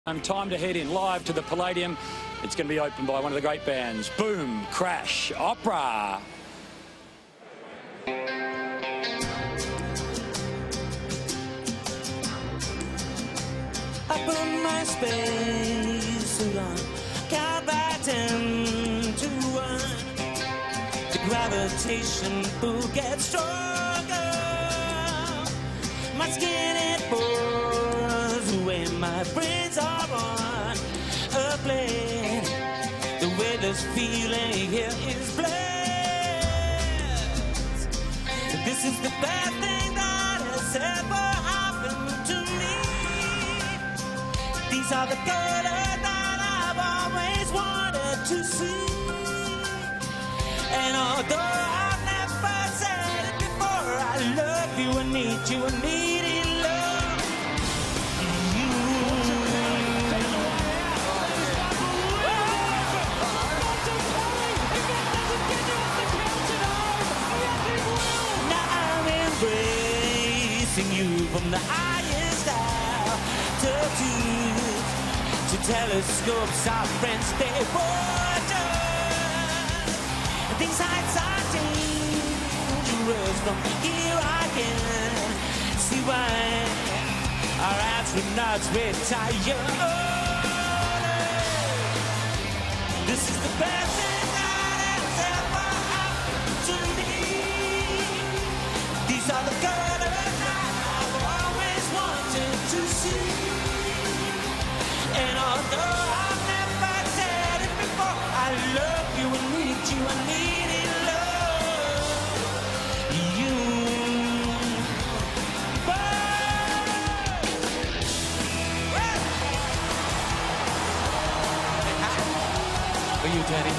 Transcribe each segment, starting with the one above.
Time to head in live to the Palladium. It's going to be opened by one of the great bands, Boom Crash Opera. I put my space on, count by 10 to 1. The gravitation pull gets stronger. My skin it pours away. My brains are on a plane. The weightless feeling here is blessed. This is the best thing that has ever happened to me. These are the colors that I've always wanted to see. And although I've never said it before, I love you, I need you, I need it, love you. Now I'm embracing you from the highest altitude. To telescopes, our friends, they watch us. These heights are dangerous. From here I can see why our astronauts retire. This is the best thing that has ever happened to me. These are the colors that I've always wanted to see. And although I've never said it before, I love you, I need you, I need it, love you. Are you, Daddy?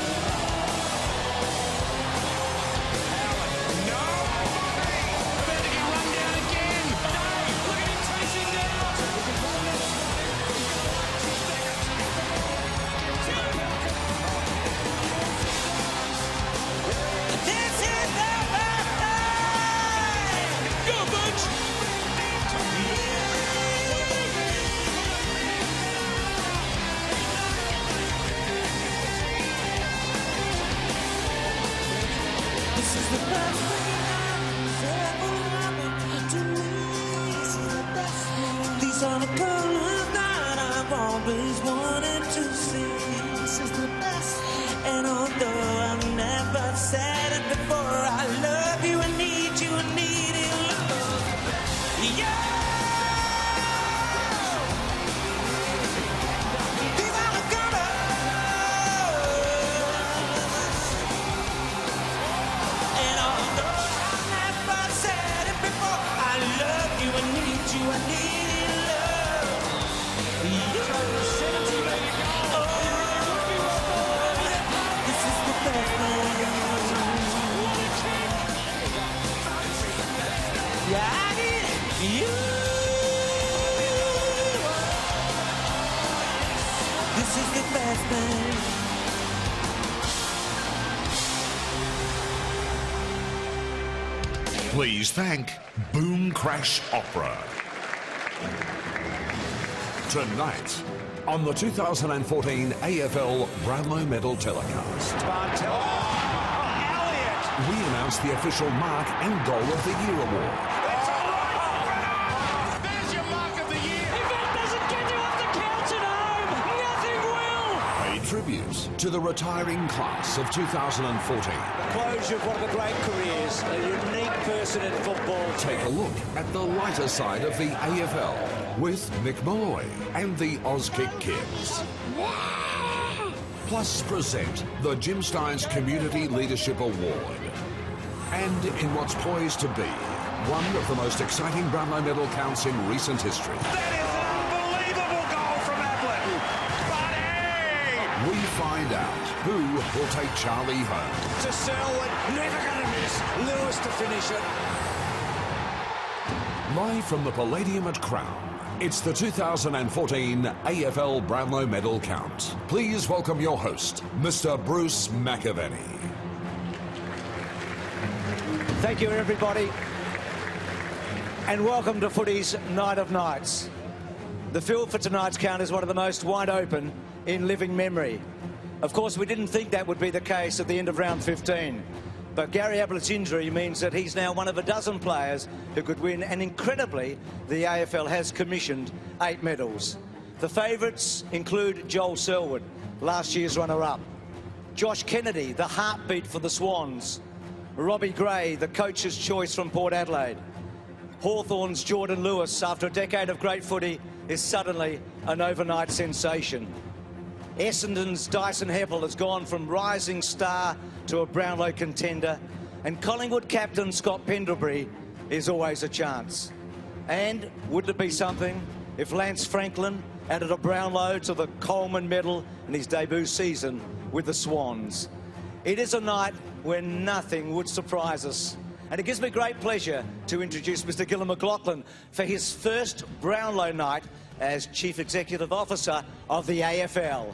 These are the colors that I've always wanted to see. This is the best. And although I've never said it before, I love you, I need you, I need it, love. Yeah! These are the colors. And although I've never said it before, I love you, I need you, I need it. Yeah, I need you. This is the best thing. Please thank Boom Crash Opera. Tonight, on the 2014 AFL Brownlow Medal telecast, we announce the official Mark and Goal of the Year award. There's your Mark of the Year. If that doesn't get you off the couch at home, nothing will. A tribute to the retiring class of 2014. Closure of one of the great careers, a unique person in football. Take a look at the lighter side of the AFL with Mick Malloy and the Auskick Kids. Plus present the Jim Steins Community Leadership Award. And in what's poised to be one of the most exciting Brownlow Medal counts in recent history. That is an unbelievable goal from Ablett. But hey! We find out who will take Charlie home. To Selwood, never going to miss. Lewis to finish it. Live from the Palladium at Crown, it's the 2014 AFL Brownlow Medal count. Please welcome your host, Mr. Bruce McAvenny. Thank you, everybody. And welcome to Footy's Night of Nights. The field for tonight's count is one of the most wide open in living memory. Of course, we didn't think that would be the case at the end of round 15. But Gary Ablett's injury means that he's now one of a dozen players who could win, and incredibly, the AFL has commissioned 8 medals. The favourites include Joel Selwood, last year's runner-up; Josh Kennedy, the heartbeat for the Swans; Robbie Gray, the coach's choice from Port Adelaide; Hawthorn's Jordan Lewis, after a decade of great footy, is suddenly an overnight sensation. Essendon's Dyson Heppel has gone from rising star to a Brownlow contender, and Collingwood captain Scott Pendlebury is always a chance. And wouldn't it be something if Lance Franklin added a Brownlow to the Coleman Medal in his debut season with the Swans? It is a night when nothing would surprise us. And it gives me great pleasure to introduce Mr. Gillon McLachlan for his first Brownlow night as Chief Executive Officer of the AFL.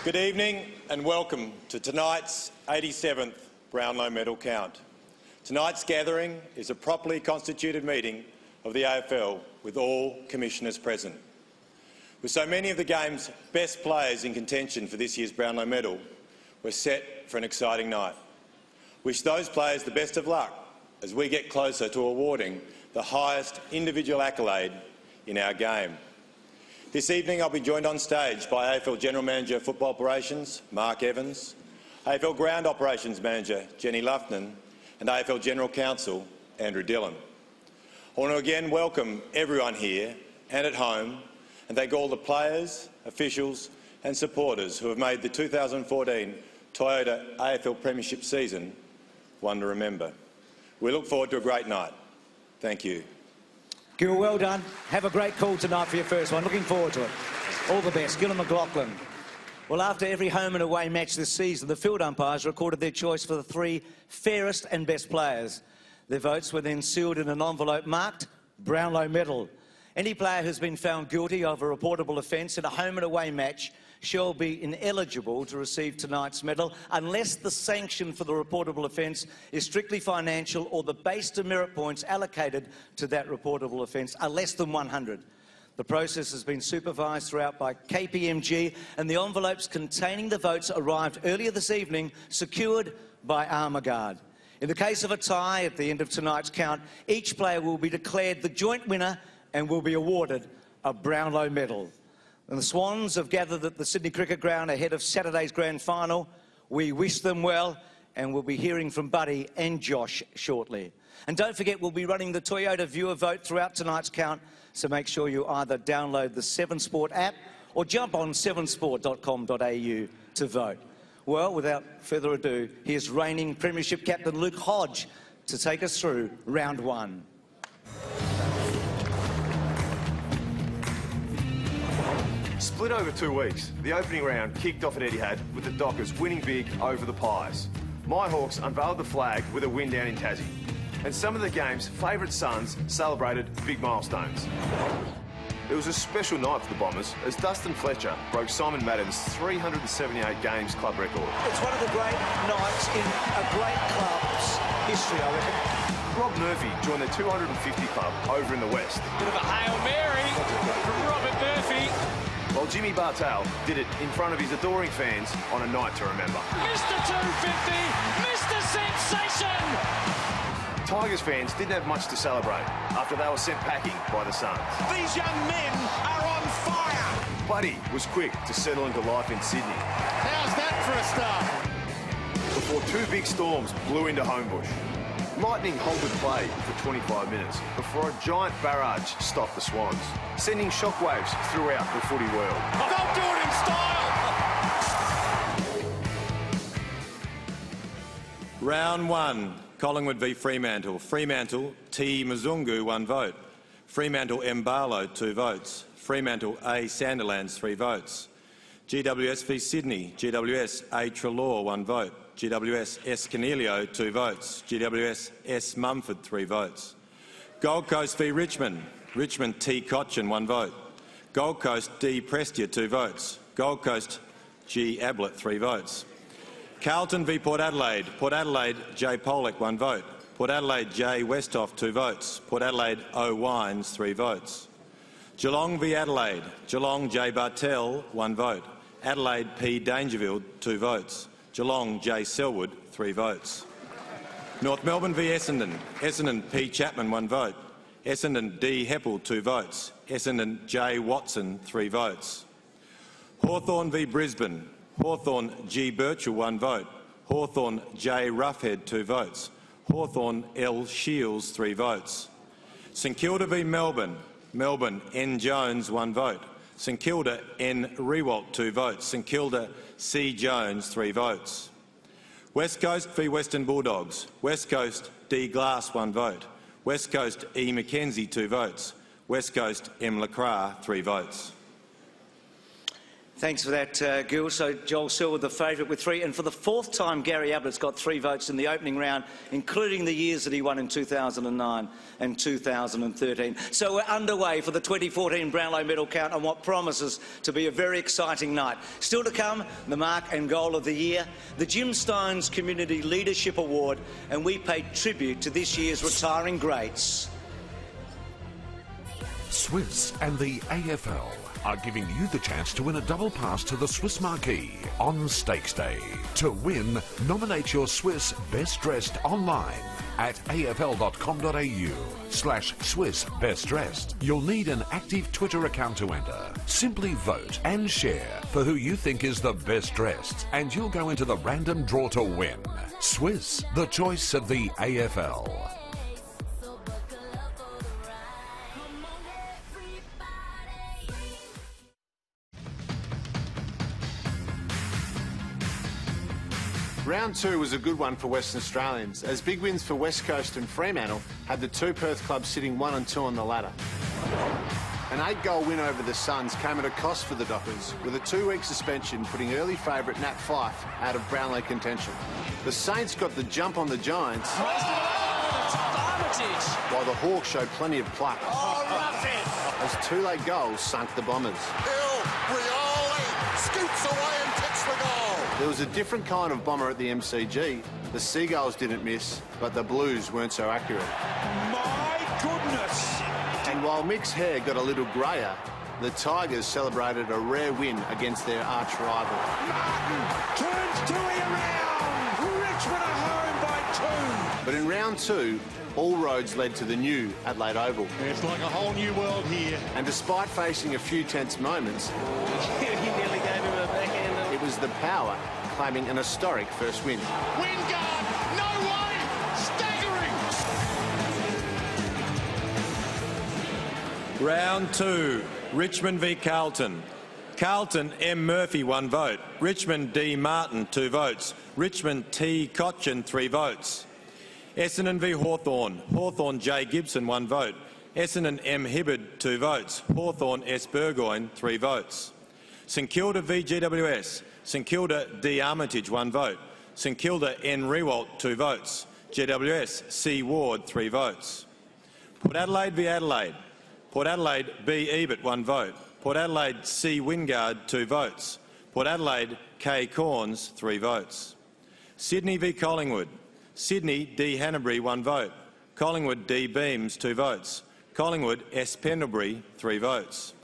Good evening and welcome to tonight's 87th Brownlow Medal count. Tonight's gathering is a properly constituted meeting of the AFL with all commissioners present. With so many of the game's best players in contention for this year's Brownlow Medal, we're set for an exciting night. Wish those players the best of luck as we get closer to awarding the highest individual accolade in our game. This evening I'll be joined on stage by AFL General Manager of Football Operations, Mark Evans, AFL Ground Operations Manager, Jenny Luffman, and AFL General Counsel, Andrew Dillon. I want to again welcome everyone here and at home, and thank all the players, officials and supporters who have made the 2014 Toyota AFL Premiership season one to remember. We look forward to a great night. Thank you. Gil, well done. Have a great call tonight for your first one. Looking forward to it. All the best. Gillon McLachlan. Well, after every home and away match this season, the field umpires recorded their choice for the 3 fairest and best players. Their votes were then sealed in an envelope marked Brownlow Medal. Any player who's been found guilty of a reportable offence in a home and away match shall be ineligible to receive tonight's medal unless the sanction for the reportable offence is strictly financial or the base demerit points allocated to that reportable offence are less than 100. The process has been supervised throughout by KPMG, and the envelopes containing the votes arrived earlier this evening, secured by Armour Guard. In the case of a tie at the end of tonight's count, each player will be declared the joint winner and will be awarded a Brownlow Medal. And the Swans have gathered at the Sydney Cricket Ground ahead of Saturday's grand final. We wish them well, and we'll be hearing from Buddy and Josh shortly. And don't forget, we'll be running the Toyota viewer vote throughout tonight's count, so make sure you either download the 7Sport app or jump on 7sport.com.au to vote. Well, without further ado, here's reigning Premiership captain Luke Hodge to take us through round 1. Split over 2 weeks, the opening round kicked off at Etihad with the Dockers winning big over the Pies. My Hawks unveiled the flag with a win down in Tassie. And some of the game's favourite sons celebrated big milestones. It was a special night for the Bombers as Dustin Fletcher broke Simon Madden's 378 games club record. It's one of the great nights in a great club's history, I reckon. Rob Murphy joined the 250 club over in the West. Bit of a Hail Mary from Robert Murphy. While Jimmy Bartel did it in front of his adoring fans on a night to remember. Mr. 250, Mr. Sensation. Tigers fans didn't have much to celebrate after they were sent packing by the Suns. These young men are on fire. Buddy was quick to settle into life in Sydney. How's that for a start? Before 2 big storms blew into Homebush. Lightning halted play for 25 minutes before a giant barrage stopped the Swans, sending shockwaves throughout the footy world. Don't do it in style. Round 1, Collingwood v Fremantle. Fremantle, T. Mzungu, 1 vote. Fremantle, M. Barlow, 2 votes. Fremantle, A. Sanderlands, 3 votes. GWS v Sydney. GWS, A. Trelaw, 1 vote. GWS, S. Canelio, 2 votes. GWS, S. Mumford, 3 votes. Gold Coast v Richmond. Richmond, T. Cochin, 1 vote. Gold Coast, D. Prestia, 2 votes. Gold Coast, G. Ablett, 3 votes. Carlton v Port Adelaide. Port Adelaide, J Pollock, 1 vote. Port Adelaide, J Westhoff, 2 votes. Port Adelaide, O Wines, 3 votes. Geelong v Adelaide. Geelong, J Bartell, 1 vote. Adelaide, P Dangerfield, 2 votes. Geelong, J Selwood, 3 votes. North Melbourne v Essendon. Essendon, P Chapman, 1 vote. Essendon, D Heppel, 2 votes. Essendon, J Watson, 3 votes. Hawthorn v Brisbane. Hawthorn, G Birchall, 1 vote. Hawthorn, J Roughhead, 2 votes. Hawthorn, L Shields, 3 votes. St Kilda v Melbourne. Melbourne, N Jones, 1 vote. St Kilda, N Rewalt, 2 votes. St Kilda, C Jones, 3 votes. West Coast v Western Bulldogs. West Coast, D Glass, 1 vote. West Coast, E Mackenzie, 2 votes. West Coast, M Lacroix, 3 votes. Thanks for that, Gil. So Joel Selwood, the favourite, with 3. And for the 4th time, Gary Ablett's got 3 votes in the opening round, including the years that he won in 2009 and 2013. So we're underway for the 2014 Brownlow Medal count on what promises to be a very exciting night. Still to come, the mark and goal of the year, the Jim Stynes Community Leadership Award, and we pay tribute to this year's retiring greats. Swiss and the AFL are giving you the chance to win a double pass to the Swiss Marquee on Stakes Day. To win, nominate your Swiss Best Dressed online at afl.com.au/Swiss Best Dressed. You'll need an active Twitter account to enter. Simply vote and share for who you think is the best dressed, and you'll go into the random draw to win. Swiss, the choice of the AFL. Round 2 was a good one for Western Australians, as big wins for West Coast and Fremantle had the 2 Perth clubs sitting 1 and 2 on the ladder. An 8-goal win over the Suns came at a cost for the Dockers, with a 2-week suspension putting early favourite Nat Fyfe out of Brownlow contention. The Saints got the jump on the Giants, while the Hawks showed plenty of pluck, as 2 late goals sunk the Bombers. Scoots away and kicks the goal. There was a different kind of bomber at the MCG. The Seagulls didn't miss, but the Blues weren't so accurate. My goodness! And while Mick's hair got a little greyer, the Tigers celebrated a rare win against their arch rival. Martin turns Toohey around. Richmond are home by 2. But in round 2, all roads led to the new Adelaide Oval. It's like a whole new world here. And despite facing a few tense moments, He nearly gave him a backhand. it was the Power claiming an historic first win. Wingard, no way, staggering. Round 2, Richmond v Carlton. Carlton, M Murphy, 1 vote. Richmond, D Martin, 2 votes. Richmond, T Cochin, 3 votes. Essendon v Hawthorn. Hawthorn, J Gibson, 1 vote. Essendon, M Hibbard, 2 votes. Hawthorn, S Burgoyne, 3 votes. St Kilda v GWS. St Kilda, D Armitage, 1 vote. St Kilda, N Rewalt, 2 votes. GWS, C Ward, 3 votes. Port Adelaide v Adelaide. Port Adelaide, B Ebert, 1 vote. Port Adelaide, C Wingard, 2 votes. Port Adelaide, K Corns, 3 votes. Sydney v Collingwood. Sydney, D Hanbury, 1 vote. Collingwood, D Beams, 2 votes. Collingwood, S Pendlebury, 3 votes.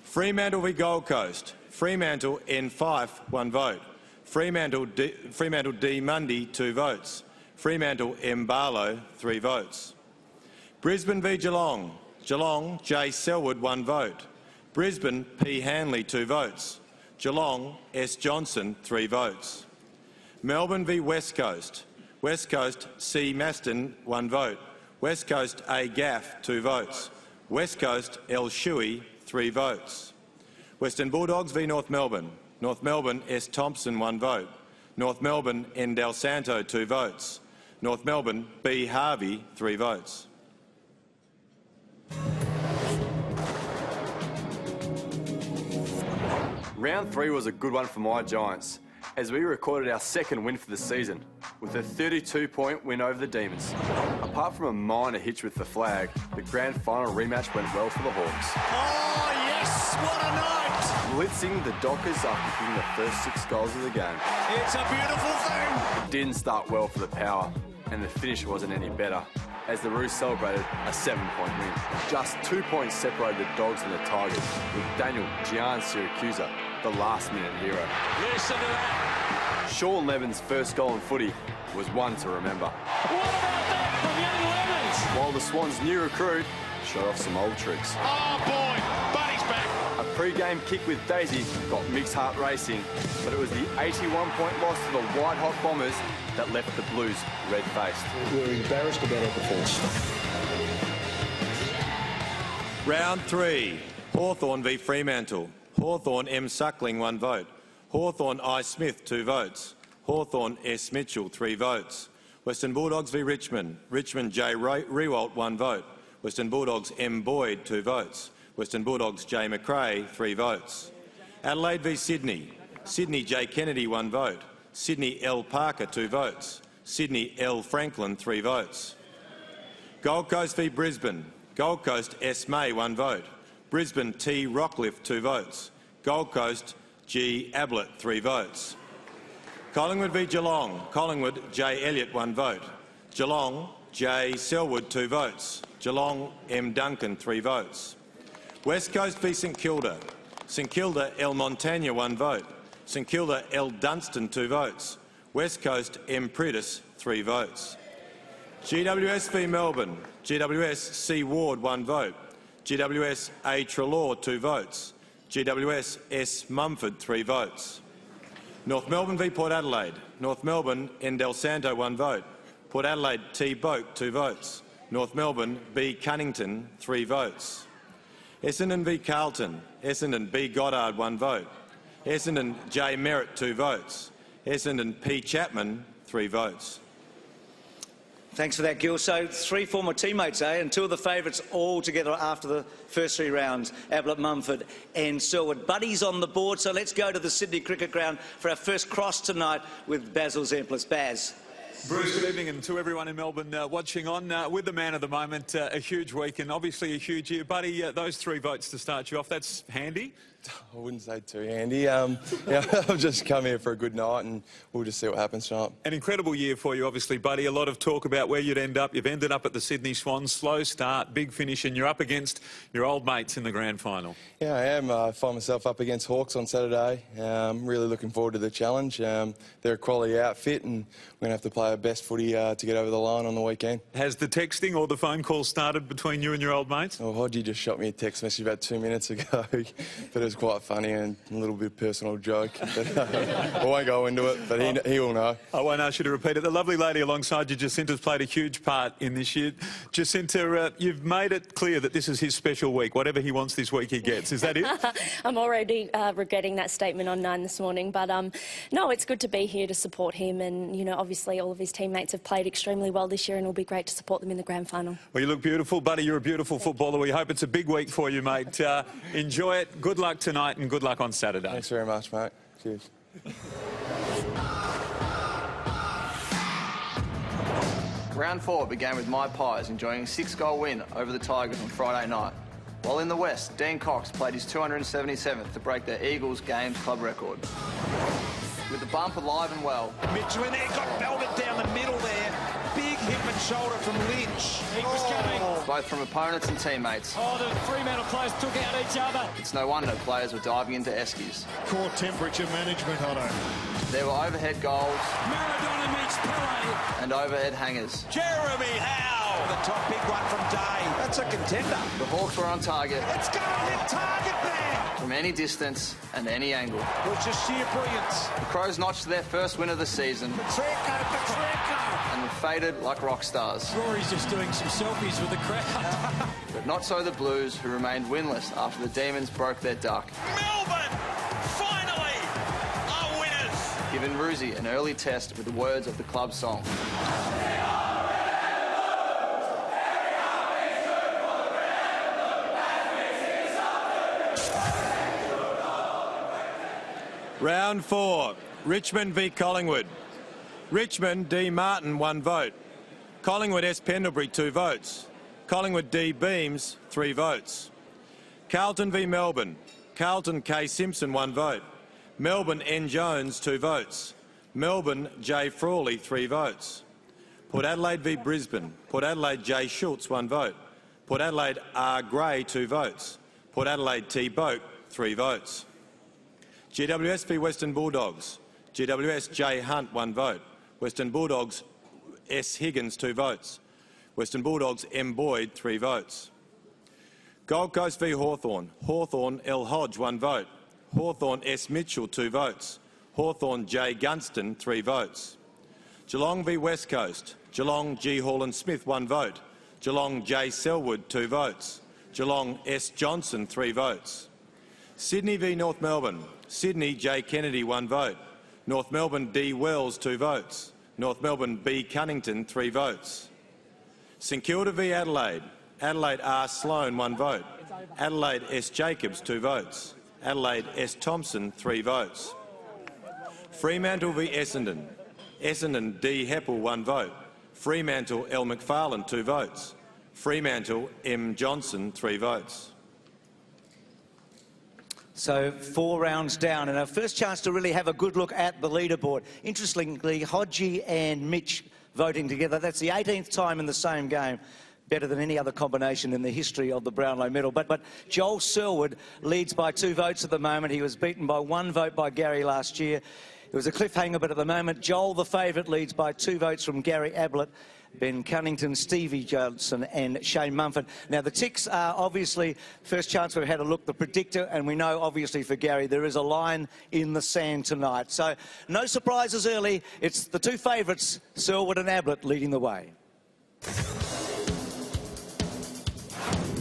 Fremantle v Gold Coast. Fremantle, N Fyfe, 1 vote. Fremantle, D Mundy, 2 votes. Fremantle, M Barlow, 3 votes. Brisbane v Geelong. Geelong, J Selwood, 1 vote. Brisbane, P Hanley, 2 votes. Geelong, S Johnson, 3 votes. Melbourne v West Coast. West Coast, C Maston, 1 vote. West Coast, A Gaff, 2 votes. West Coast, L Shuey, 3 votes. Western Bulldogs v North Melbourne. North Melbourne, S Thompson, 1 vote. North Melbourne, N Del Santo, 2 votes. North Melbourne, B Harvey, 3 votes. Round 3 was a good one for my Giants, as we recorded our 2nd win for the season, with a 32-point win over the Demons. Apart from a minor hitch with the flag, the grand final rematch went well for the Hawks. Oh, yes! Yes, what a night! Blitzing the Dockers after kicking the first 6 goals of the game. It's a beautiful thing. It didn't start well for the Power, and the finish wasn't any better, as the Roos celebrated a 7-point win. Just 2 points separated the Dogs and the Tigers, with Daniel Gian Syracusa, the last-minute hero. Listen to that. Sean Levin's first goal in footy was one to remember. What about that from young Levens? While the Swans' new recruit showed off some old tricks. Oh, boy. Buddy's back. A pre-game kick with Daisy got Mick's heart racing, but it was the 81-point loss to the white-hot Bombers that left the Blues red-faced. We're embarrassed about our performance. Round 3, Hawthorn v Fremantle. Hawthorn M. Suckling 1 vote. Hawthorn I. Smith 2 votes. Hawthorn S. Mitchell 3 votes. Western Bulldogs v Richmond. Richmond J. Rewalt 1 vote. Western Bulldogs M. Boyd 2 votes. Western Bulldogs J. McRae 3 votes. Adelaide v Sydney. Sydney J. Kennedy 1 vote. Sydney L. Parker 2 votes. Sydney L. Franklin 3 votes. Gold Coast v Brisbane. Gold Coast S. May 1 vote. Brisbane T. Rockcliffe 2 votes. Gold Coast G. Ablett 3 votes. Collingwood v Geelong. Collingwood J. Elliott 1 vote. Geelong J. Selwood 2 votes. Geelong M. Duncan 3 votes. West Coast v St Kilda. St Kilda L. Montagna 1 vote. St Kilda L. Dunstan 2 votes. West Coast M. Priddis 3 votes. GWS v Melbourne. GWS C. Ward 1 vote. GWS A. Trelaw 2 votes. GWS S. Mumford 3 votes. North Melbourne v Port Adelaide. North Melbourne N. Del Santo 1 vote. Port Adelaide T. Boak 2 votes. North Melbourne B. Cunnington 3 votes. Essendon v Carlton. Essendon B. Goddard 1 vote. Essendon J. Merritt 2 votes. Essendon P. Chapman 3 votes. Thanks for that, Gil. So 3 former teammates, eh? And 2 of the favourites all together after the first 3 rounds, Ablett, Mumford and Selwood. Buddies on the board, so let's go to the Sydney Cricket Ground for our first cross tonight with Basil Zemplis. Baz. Bruce, good evening, and to everyone in Melbourne watching on. With the man of the moment, a huge week and obviously a huge year. Buddy, those 3 votes to start you off, that's handy. I wouldn't say too handy. Yeah, I've just come here for a good night and we'll just see what happens tonight. An incredible year for you, obviously, buddy. A lot of talk about where you'd end up. You've ended up at the Sydney Swans. Slow start, big finish, and you're up against your old mates in the grand final. Yeah, I am. I find myself up against Hawks on Saturday. I'm really looking forward to the challenge. They're a quality outfit and we're going to have to play our best footy to get over the line on the weekend. Has the texting or the phone call started between you and your old mates? Well, Hodgie just shot me a text message about 2 minutes ago, but it was quite funny and a little bit of personal joke. But, I won't go into it, but he will know. I won't ask you to repeat it. The lovely lady alongside you, Jacinta's played a huge part in this year. Jacinta, you've made it clear that this is his special week. Whatever he wants this week, he gets. Is that it? I'm already regretting that statement on 9 this morning. But, no, it's good to be here to support him. And, you know, obviously all of his teammates have played extremely well this year and it'll be great to support them in the grand final. Well, you look beautiful, buddy. You're a beautiful footballer. We hope it's a big week for you, mate. Enjoy it. Good luck tonight and good luck on Saturday. Thanks very much, mate. Cheers. Round 4 began with my Pies enjoying a 6-goal win over the Tigers on Friday night. While in the West, Dean Cox played his 277th to break their Eagles games club record. With the bump alive and well. Mitchell in there, got belted down the middle there. Big hip and shoulder from Lynch. He was coming. Both from opponents and teammates. Oh, the Fremantle players took out each other. It's no wonder players were diving into eskies. Core temperature management, Otto. There were overhead goals. Maradona meets Pele. And overhead hangers. Jeremy Howe. The top big one from Day. That's a contender. The Hawks were on target. It's going to hit target there. From any distance and any angle. It was just sheer brilliance. The Crows notched their first win of the season. Pacheco. And were faded like rock stars. Rory's just doing some selfies with the crowd. But not so the Blues, who remained winless after the Demons broke their duck. Melbourne, finally, are winners. Giving Roosie an early test with the words of the club song. Round 4, Richmond v Collingwood. Richmond D. Martin 1 vote. Collingwood S. Pendlebury 2 votes. Collingwood D. Beams 3 votes. Carlton v Melbourne. Carlton K Simpson 1 vote. Melbourne N Jones 2 votes. Melbourne J Frawley 3 votes. Port Adelaide v Brisbane. Port Adelaide J Schultz 1 vote. Port Adelaide R Gray 2 votes. Port Adelaide T Boak 3 votes. GWS v Western Bulldogs. GWS J Hunt 1 vote. Western Bulldogs S Higgins 2 votes. Western Bulldogs M Boyd 3 votes. Gold Coast v Hawthorn. Hawthorn L Hodge 1 vote. Hawthorn S Mitchell 2 votes. Hawthorn J Gunston 3 votes. Geelong v West Coast. Geelong G Hall Smith 1 vote. Geelong J Selwood 2 votes. Geelong S Johnson 3 votes. Sydney v North Melbourne. Sydney J Kennedy 1 vote. North Melbourne D Wells 2 votes. North Melbourne B Cunnington 3 votes. St Kilda v Adelaide. Adelaide R Sloan 1 vote. Adelaide S Jacobs 2 votes. Adelaide S Thompson 3 votes. Fremantle v Essendon. Essendon D Heppel 1 vote. Fremantle L McFarlane 2 votes. Fremantle M Johnson 3 votes. So 4 rounds down, and our first chance to really have a good look at the leaderboard. Interestingly, Hodgie and Mitch voting together. That's the 18th time in the same game. Better than any other combination in the history of the Brownlow Medal. But Joel Selwood leads by 2 votes at the moment. He was beaten by 1 vote by Gary last year. It was a cliffhanger, but at the moment, Joel, the favourite, leads by 2 votes from Gary Ablett, Ben Cunnington, Stevie Johnson and Shane Mumford. Now, the ticks are obviously, first chance we've had a look, the predictor, and we know, obviously, for Gary, there is a line in the sand tonight. So, no surprises early. It's the 2 favourites, Selwood and Ablett, leading the way.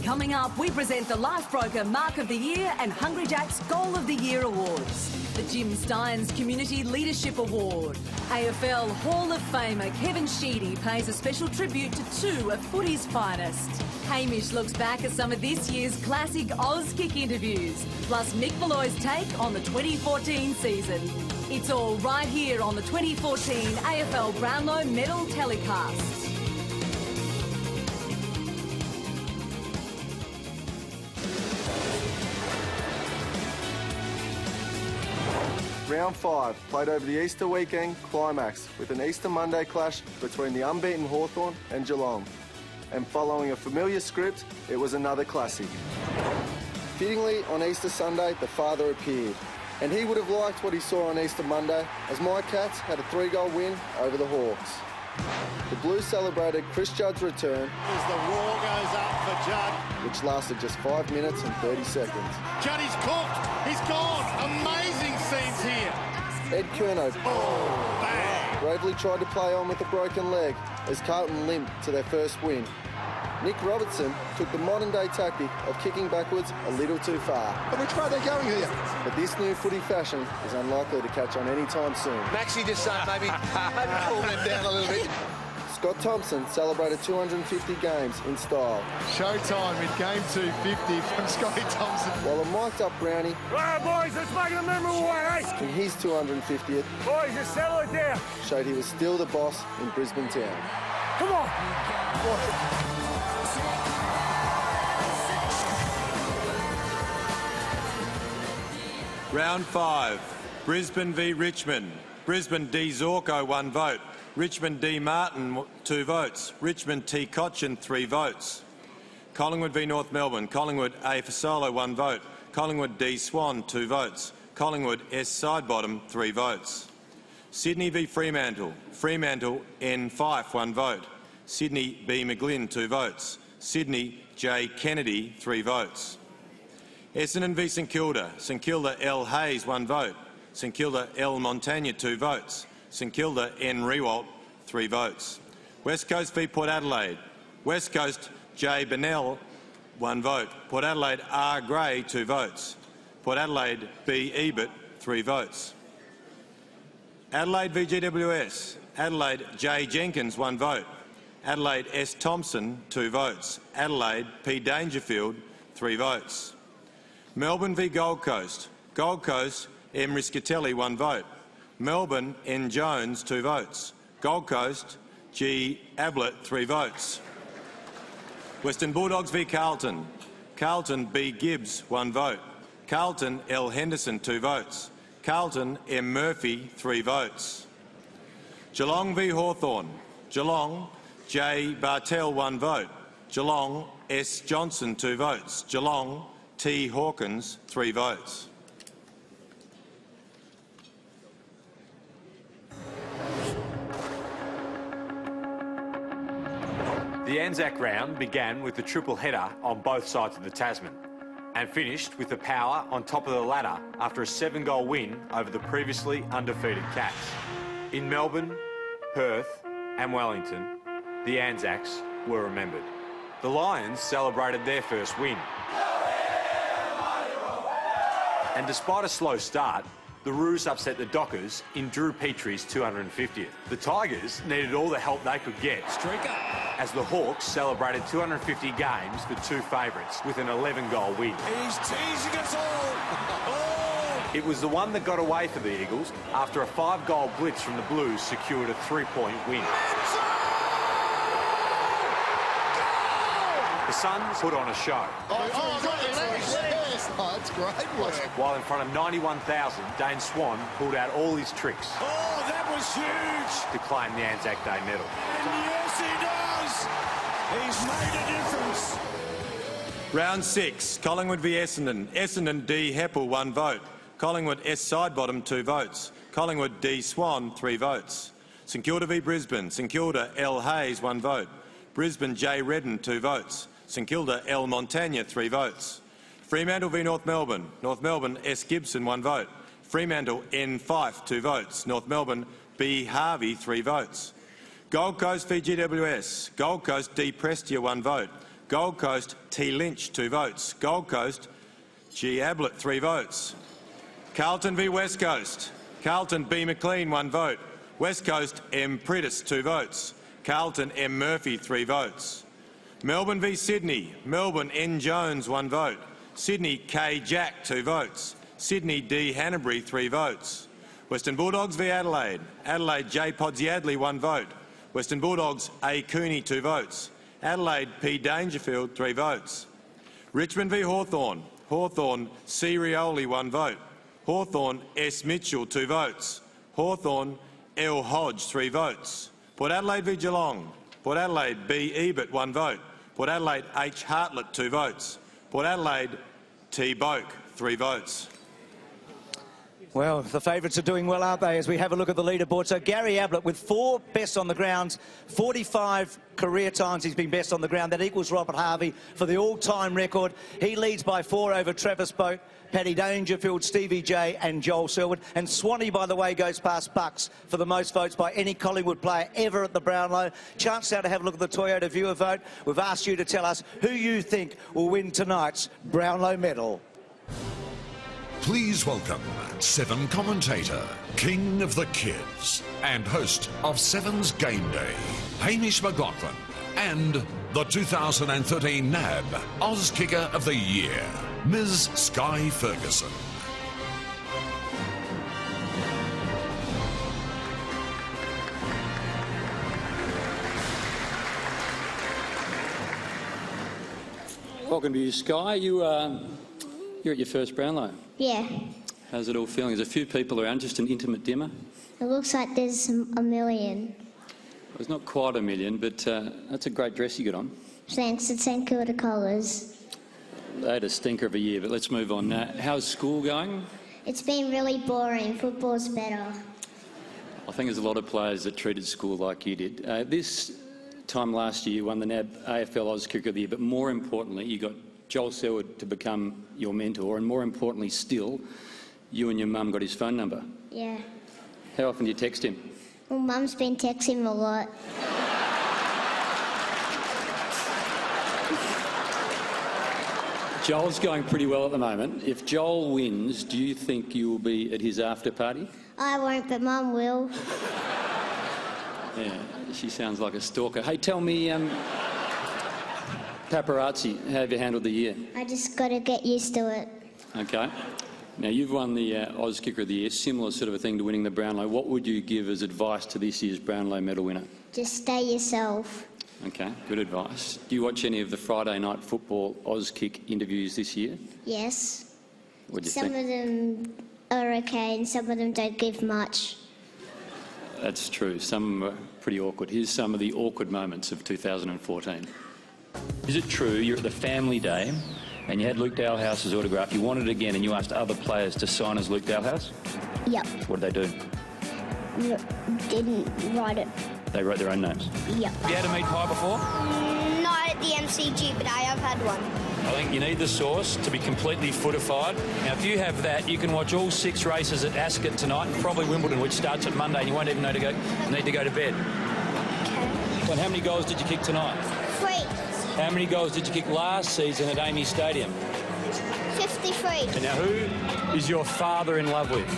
Coming up, we present the Life Broker Mark of the Year and Hungry Jack's Goal of the Year Awards. The Jim Steins Community Leadership Award. AFL Hall of Famer Kevin Sheedy pays a special tribute to 2 of footy's finest. Hamish looks back at some of this year's classic Oz Kick interviews, plus Mick Malloy's take on the 2014 season. It's all right here on the 2014 AFL Brownlow Medal telecast. Round 5, played over the Easter weekend climax with an Easter Monday clash between the unbeaten Hawthorn and Geelong. And following a familiar script, it was another classic. Fittingly, on Easter Sunday, the father appeared. And he would have liked what he saw on Easter Monday, as my Cats had a 3-goal win over the Hawks. The Blues celebrated Chris Judd's return As the roar goes up for Judd. which lasted just 5 minutes and 30 seconds. Judd is cooked. He's gone. Amazing scenes here. Ed Curnow bravely tried to play on with a broken leg as Carlton limped to their first win. Nick Robertson took the modern-day tactic of kicking backwards a little too far. But which way are they going here? But this new footy fashion is unlikely to catch on anytime soon. Maxie just saying maybe cool them down a little bit. Scott Thompson celebrated 250 games in style. Showtime in game 250 from Scotty Thompson. While a mic'd-up Brownie, Right, boys, let's make it a memorable one, eh? in his 250th, Boys, just settle it down. showed he was still the boss in Brisbane town. Come on. Round 5, Brisbane v Richmond. Brisbane D Zorko 1 vote. Richmond D Martin 2 votes. Richmond T Cochin 3 votes. Collingwood v North Melbourne. Collingwood A Fasolo 1 vote. Collingwood D Swan 2 votes. Collingwood S Sidebottom 3 votes. Sydney v Fremantle. Fremantle N Fife 1 vote. Sydney B McGlynn 2 votes. Sydney J Kennedy 3 votes. Essendon v St Kilda. St Kilda L Hayes 1 vote. St Kilda L Montagna 2 votes. St Kilda N Rewalt 3 votes. West Coast v Port Adelaide. West Coast J Bennell 1 vote. Port Adelaide R Gray 2 votes. Port Adelaide B Ebert 3 votes. Adelaide v GWS. Adelaide J Jenkins 1 vote. Adelaide S Thompson 2 votes. Adelaide P Dangerfield 3 votes. Melbourne v Gold Coast. Gold Coast M Riscatelli 1 vote. Melbourne N Jones 2 votes. Gold Coast G Ablett 3 votes. Western Bulldogs v Carlton. Carlton B. Gibbs, 1 vote. Carlton L. Henderson, 2 votes. Carlton M. Murphy, 3 votes. Geelong v Hawthorn. Geelong J. Bartell, 1 vote. Geelong S. Johnson, 2 votes. Geelong T. Hawkins, 3 votes. The Anzac round began with the triple header on both sides of the Tasman and finished with the Power on top of the ladder after a 7-goal win over the previously undefeated Cats. In Melbourne, Perth and Wellington, the Anzacs were remembered. The Lions celebrated their first win. And despite a slow start, the Roos upset the Dockers in Drew Petrie's 250th. The Tigers needed all the help they could get as the Hawks celebrated 250 games for 2 favourites with an 11-goal win. He's teasing us all. Oh. It was the one that got away for the Eagles after a 5-goal blitz from the Blues secured a 3-point win. The Suns put on a show. That's great work. While in front of 91,000, Dane Swan pulled out all his tricks. Oh, that was huge. To claim the Anzac Day medal. And yes, he does. He's made a difference. Round 6, Collingwood v Essendon. Essendon D. Heppel, 1 vote. Collingwood S. Sidebottom, 2 votes. Collingwood D. Swan, 3 votes. St Kilda v Brisbane. St Kilda L. Hayes, 1 vote. Brisbane J. Redden, 2 votes. St Kilda L. Montagna, 3 votes. Fremantle v North Melbourne. North Melbourne S. Gibson, 1 vote. Fremantle N. Fife, 2 votes. North Melbourne B. Harvey, 3 votes. Gold Coast v GWS. Gold Coast D. Prestia, 1 vote. Gold Coast T. Lynch, 2 votes. Gold Coast G. Ablett, 3 votes. Carlton v West Coast. Carlton B. McLean, 1 vote. West Coast M. Prittis, 2 votes. Carlton M. Murphy, 3 votes. Melbourne v Sydney. Melbourne N. Jones, 1 vote. Sydney K. Jack, 2 votes. Sydney D. Hanbury, 3 votes. Western Bulldogs v Adelaide. Adelaide J. Podsiadly, 1 vote. Western Bulldogs A. Cooney, 2 votes. Adelaide P. Dangerfield, 3 votes. Richmond v Hawthorn. Hawthorn C. Rioli, 1 vote. Hawthorn S. Mitchell, 2 votes. Hawthorn L. Hodge, 3 votes. Port Adelaide v Geelong. Port Adelaide B. Ebert, 1 vote. Port Adelaide H. Hartlett, 2 votes. Port Adelaide T. Boak, 3 votes. Well, the favourites are doing well, aren't they, as we have a look at the leaderboard. So Gary Ablett with 4 best on the ground, 45 career times he's been best on the ground. That equals Robert Harvey for the all-time record. He leads by 4 over Travis Boak, Paddy Dangerfield, Stevie J and Joel Selwood. And Swanee, by the way, goes past Bucks for the most votes by any Collingwood player ever at the Brownlow. Chance now to have a look at the Toyota viewer vote. We've asked you to tell us who you think will win tonight's Brownlow medal. Please welcome Seven commentator, king of the kids, and host of Seven's Game Day, Hamish McLaughlin, and the 2013 NAB Oz Kicker of the Year, Ms. Sky Ferguson. Welcome to you, Sky. You're at your first Brownlow. Yeah. How's it all feeling? There's a few people around, just an intimate dimmer. It looks like there's a million. Well, it's not quite a million, but that's a great dress you got on. Thanks, it's St Kilda Colours. They had a stinker of a year, but let's move on now. How's school going? It's been really boring. Football's better. I think there's a lot of players that treated school like you did. This time last year you won the NAB AFL Oz Kicker of the Year, but more importantly you got Joel Selwood to become your mentor, and more importantly still, you and your mum got his phone number. Yeah. How often do you text him? Well, Mum's been texting him a lot. Joel's going pretty well at the moment. If Joel wins, do you think you will be at his after party? I won't, but Mum will. Yeah, she sounds like a stalker. Hey, tell me, paparazzi, how have you handled the year? I just got to get used to it. Okay. Now, you've won the Oz Kicker of the Year, similar sort of a thing to winning the Brownlow. What would you give as advice to this year's Brownlow medal winner? Just stay yourself. Okay, good advice. Do you watch any of the Friday night football Auskick interviews this year? Yes. What do you Some think? of them are okay and some of them don't give much. That's true. Some are pretty awkward. Here's some of the awkward moments of 2014. Is it true you're at the family day and you had Luke Dalhouse's autograph, you wanted it again and you asked other players to sign as Luke Dalhouse? Yep. What did they do? Didn't write it. They wrote their own names. Yep. Have you had a meat pie before? Not at the MCG, but I have had one. I think you need the sauce to be completely fortified. Now, if you have that, you can watch all 6 races at Ascot tonight, and probably Wimbledon, which starts at Monday, and you won't even need to go to bed. Okay. And how many goals did you kick tonight? 3. How many goals did you kick last season at Amy Stadium? 53. And now, who is your father in love with?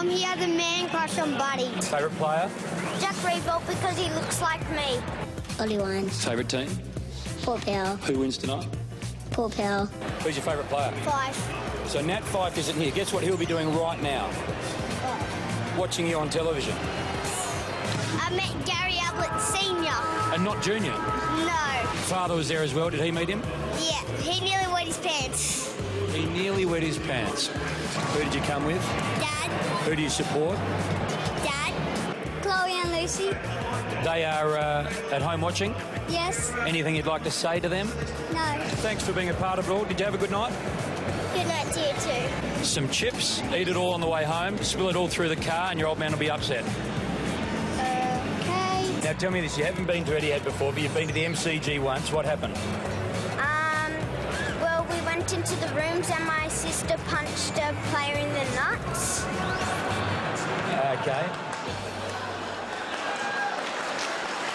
He has a man crush on Buddy. Favourite player? Jack Revolt because he looks like me. Ollie Wines. Favourite team? Port Powell. Who wins tonight? Port Powell. Who's your favourite player? 5. So Nat Fyfe isn't here. Guess what he'll be doing right now? Watching you on television. I met Gary Ablett Senior. And not Junior? No. Father was there as well. Did he meet him? Yeah, he nearly wet his pants. He nearly wet his pants. Who did you come with? Dad. Who do you support? Dad. Chloe and Lucy. They are at home watching. Yes. Anything you'd like to say to them? No. Thanks for being a part of it all. Did you have a good night? Good night to you too. Some chips. Eat it all on the way home. Spill it all through the car and your old man will be upset. Okay. Now tell me this. You haven't been to Etihad before, but you've been to the MCG once. What happened? Well, we went into the rooms and my sister punched a player in the nuts. Okay.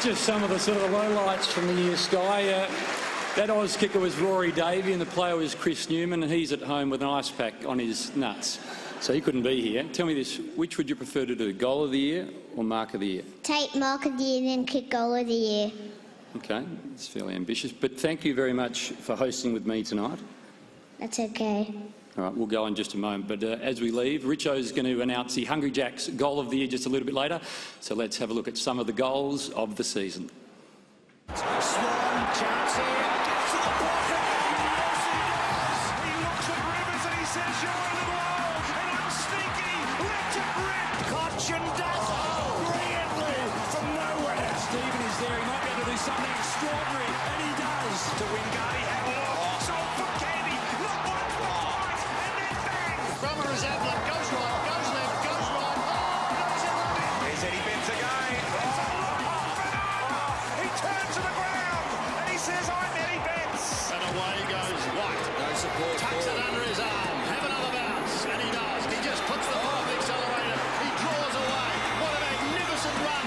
Just some of the sort of the lowlights from the year, Sky. That Oz kicker was Rory Davey and the player was Chris Newman, and he's at home with an ice pack on his nuts. So he couldn't be here. Tell me this, which would you prefer to do, goal of the year or mark of the year? Take mark of the year, then kick goal of the year. Okay, it's fairly ambitious. But thank you very much for hosting with me tonight. That's okay. All right, we'll go in just a moment. But as we leave, Richo's going to announce the Hungry Jacks goal of the year just a little bit later. So let's have a look at some of the goals of the season. Swan, chance here, gets to the pocket, yes he does! He looks at Rivers and he says, you're a little old, and I'm sneaky, let it rip! Koch and does brilliantly from nowhere! Stephen is there, he might be able to do something extraordinary, and he does! To Wingardie, had a look, so for Candy, not one, twice, and then bang! Brummer is Ablett, goes right, goes left, goes right, goes in the net! Here's Eddie Benz again! He turns to the ground and he says, I'm Eddie Benz. And away goes White. No support. Tucks it under his arm. Have another bounce. And he does. He just puts the foot on the accelerator. He draws away. What a magnificent run.